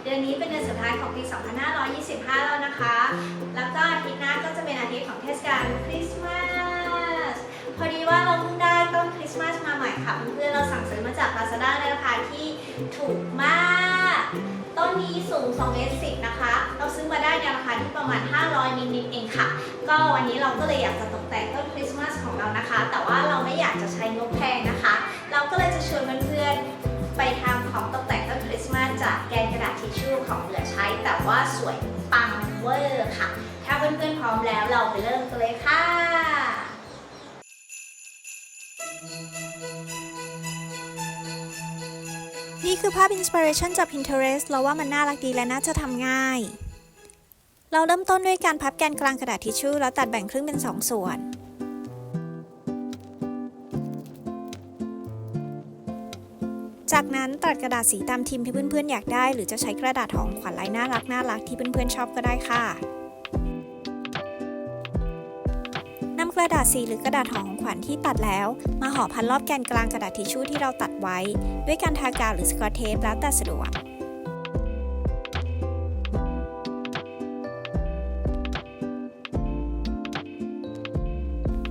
ดือนนี้เป็นเดือนสุดท้ายของปี 2525 แล้วนะคะ แล้วก็อาทิตย์หน้าก็จะเป็นอาทิตย์ของเทศกาลคริสต์มาส พอดีว่าเราเพิ่งได้ต้นคริสต์มาสมาใหม่ค่ะเพื่อนๆเราสั่งซื้อมาจาก Lazada ในราคาที่ถูกมาก ต้นนี้สูง2 เมตร 10 นะคะ เราซื้อมาได้ในราคาที่ประมาณ 500 นิดๆเองค่ะ ก็วันนี้เราก็เลยอยากจะตกแต่งต้นคริสต์มาสของเรานะคะ แต่ว่าเราไม่อยากจะใช้งบแพงนะคะ เราก็เลยจะชวนเพื่อนๆไปทำของตกแต่งต้นคริสต์มาสจากแกนกระดาษทิชชู่ของเหลือใช้ แต่ว่าสวยปังเวอร์ค่ะ ถ้าเพื่อนๆพร้อมแล้วเราไปเริ่มกันเลยค่ะ นี่คือภาพอินสปิเรชันจาก Pinterest เราว่ามันน่ารักดีและน่าจะทำง่าย เราเริ่มต้นด้วยการพับแกนกลางกระดาษทิชชู่แล้วตัดแบ่งครึ่งเป็น2 ส่วน จากนั้นตัดกระดาษสีตามธีมที่เพื่อนๆอยากได้หรือจะใช้กระดาษของขวัญลายน่ารักที่เพื่อนๆชอบก็ได้ค่ะนำกระดาษสีหรือกระดาษห่อของขวัญที่ตัดแล้วมาห่อพันรอบแกนกลางกระดาษทิชชู่ที่เราตัดไว้ด้วยการทากาวหรือสกอตเทปแล้วแต่สะดวก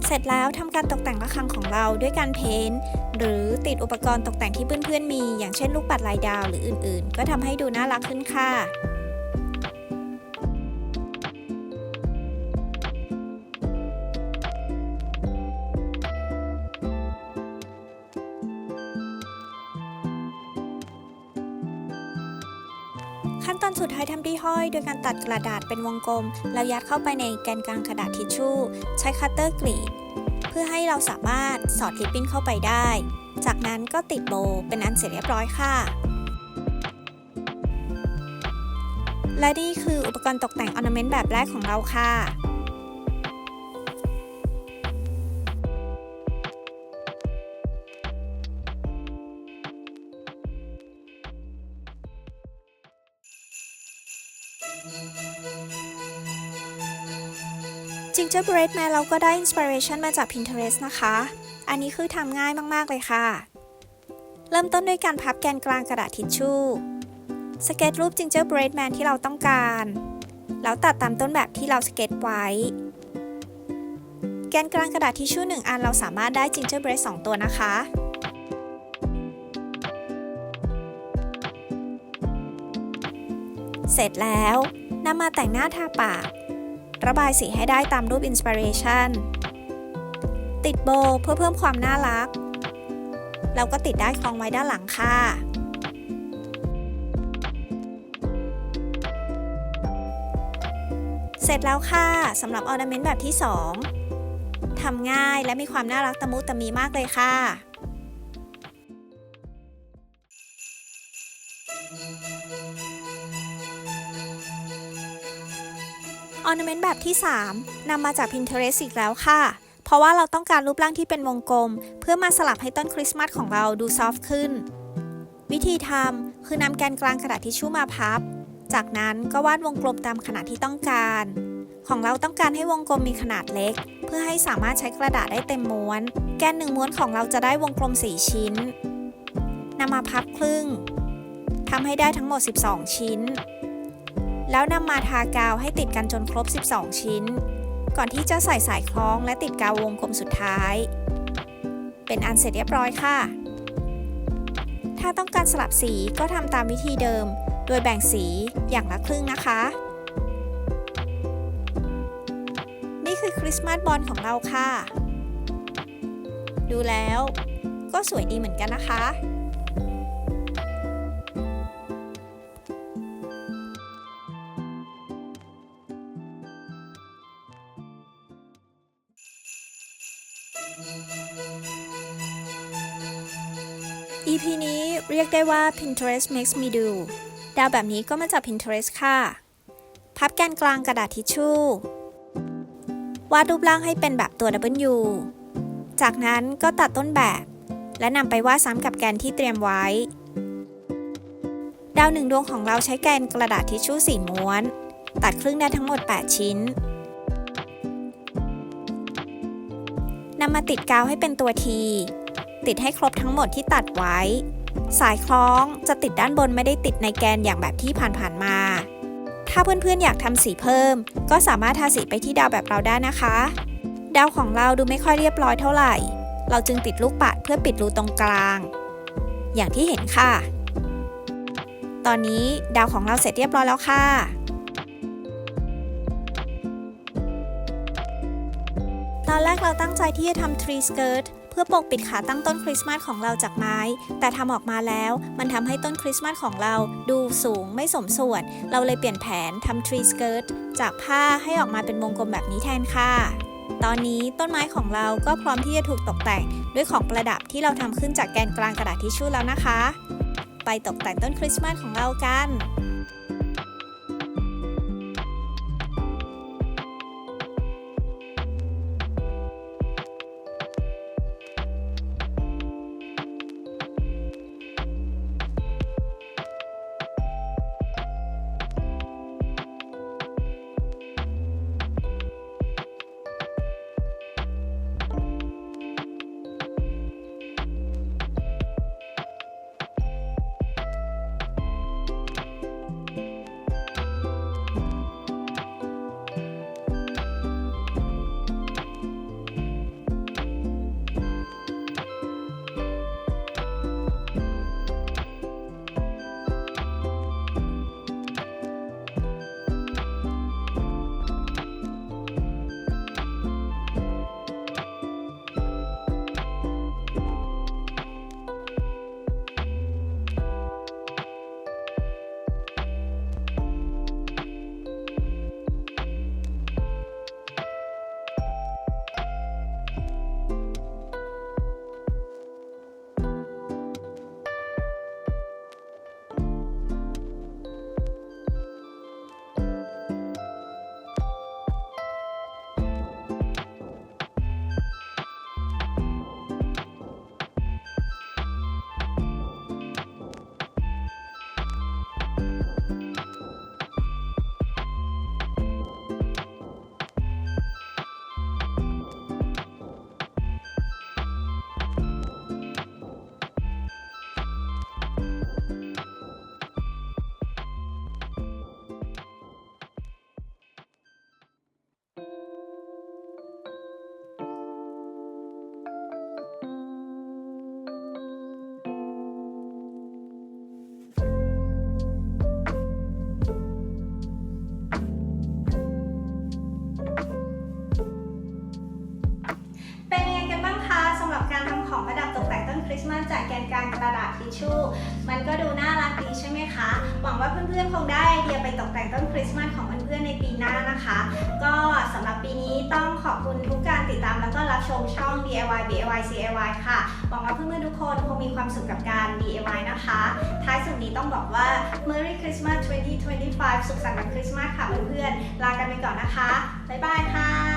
เสร็จแล้วทำการตกแต่งระฆังของเราด้วยการเพ้นท์หรือติดอุปกรณ์ตกแต่งที่เพื่อนๆมีอย่างเช่นลูกปัดลายดาวหรืออื่นๆก็ทำให้ดูน่ารักขึ้นค่ะขั้นตอนสุดท้ายทำที่ห้อยโดยการตัดกระดาษเป็นวงกลมแล้วยัดเข้าไปในแกนกลางกระดาษทิชชู่ใช้คัตเตอร์กรีดเพื่อให้เราสามารถสอดริบบิ้นเข้าไปได้จากนั้นก็ติดโบว์เป็นอันเสร็จเรียบร้อยค่ะและนี่คืออุปกรณ์ตกแต่งออร์นาเมนต์แบบแรกของเราค่ะGingerbread Man เราก็ได้อินสปิเรชันมาจาก Pinterest นะคะ อันนี้คือทำง่ายมากๆเลยค่ะ เริ่มต้นด้วยการพับแกนกลางกระดาษทิชชู่สเก็ตรูป Gingerbread Man ที่เราต้องการแล้วตัดตามต้นแบบที่เราสเก็ตไว้แกนกลางกระดาษทิชชู่1 อันเราสามารถได้ Gingerbread 2 ตัวนะคะเสร็จแล้วนำมาแต่งหน้าทาปากระบายสีให้ได้ตามรูปอินสปิเรชันติดโบว์เพื่อเพิ่มความน่ารักแล้วก็ติดได้คล้องไว้ด้านหลังค่ะเสร็จแล้วค่ะสำหรับออร์นาเมนต์แบบที่2ทำง่ายและมีความน่ารักตะมุตะมีมากเลยค่ะออร์นาเมนต์แบบที่3นำมาจาก Pinterest อีกแล้วค่ะเพราะว่าเราต้องการรูปร่างที่เป็นวงกลมเพื่อมาสลับให้ต้นคริสต์มาสของเราดูซอฟต์ขึ้นวิธีทำคือนำแกนกลางกระดาษทิชชู่มาพับจากนั้นก็วาดวงกลมตามขนาดที่ต้องการของเราต้องการให้วงกลมมีขนาดเล็กเพื่อให้สามารถใช้กระดาษได้เต็มม้วนแกน1 ม้วนของเราจะได้วงกลม4 ชิ้นนำมาพับครึ่งทำให้ได้ทั้งหมด12 ชิ้นแล้วนำมาทากาวให้ติดกันจนครบ12 ชิ้นก่อนที่จะใส่สายคล้องและติดกาววงกลมสุดท้ายเป็นอันเสร็จเรียบร้อยค่ะถ้าต้องการสลับสีก็ทำตามวิธีเดิมโดยแบ่งสีอย่างละครึ่งนะคะนี่คือคริสต์มาสบอลของเราค่ะดูแล้วก็สวยดีเหมือนกันนะคะEP นี้เรียกได้ว่า Pinterest makes me do ดาวแบบนี้ก็มาจาก Pinterest ค่ะพับแกนกลางกระดาษทิชชู่วาดรูปร่างให้เป็นแบบตัว W จากนั้นก็ตัดต้นแบบและนำไปวาดซ้ำกับแกนที่เตรียมไว้ดาว1 ดวงของเราใช้แกนกระดาษทิชชู่4 ม้วนตัดครึ่งได้ทั้งหมด8 ชิ้นนำมาติดกาวให้เป็นตัว T ติดให้ครบทั้งหมดที่ตัดไว้ สายคล้องจะติดด้านบนไม่ได้ติดในแกนอย่างแบบที่ผ่านๆมา ถ้าเพื่อนๆอยากทำสีเพิ่มก็สามารถทาสีไปที่ดาวแบบเราได้นะคะ ดาวของเราดูไม่ค่อยเรียบร้อยเท่าไหร่ เราจึงติดลูกปัดเพื่อปิดรูตรงกลาง อย่างที่เห็นค่ะ ตอนนี้ดาวของเราเสร็จเรียบร้อยแล้วค่ะ ตอนแรกเราตั้งใจที่จะทำ tree skirt เพื่อปกปิดขาตั้งต้นคริสต์มาสของเราจากไม้ แต่ทำออกมาแล้วมันทำให้ต้นคริสต์มาสของเราดูสูงไม่สมส่วน เราเลยเปลี่ยนแผนทำ tree skirt จากผ้าให้ออกมาเป็นวงกลมแบบนี้แทนค่ะ ตอนนี้ต้นไม้ของเราก็พร้อมที่จะถูกตกแต่งด้วยของประดับที่เราทำขึ้นจากแกนกลางกระดาษทิชชู่แล้วนะคะ ไปตกแต่งต้นคริสต์มาสของเรากัน เป็นยังไงกันบ้างคะสำหรับการทำของประดับตกแต่งต้นคริสต์มาสจากแกนกลางกระดาษทิชชู่มันก็ดูน่ารักดีใช่ไหมคะหวังว่าเพื่อนๆคงได้ไอเดียไปตกแต่งต้นคริสต์มาสของเพื่อนๆในปีหน้านะคะ ก็สำหรับปีนี้ต้องขอบคุณทุกการติดตามแล้วก็รับชมช่อง DIY CIY ค่ะหวังว่าเพื่อนๆทุกคนคงมีความสุขกับการ DIY นะคะท้ายสุดนี้ต้องบอกว่า Merry Christmas 2025 สุขสันต์วันคริสต์มาสค่ะเพื่อนๆลากันไปก่อนนะคะบ๊ายบายค่ะ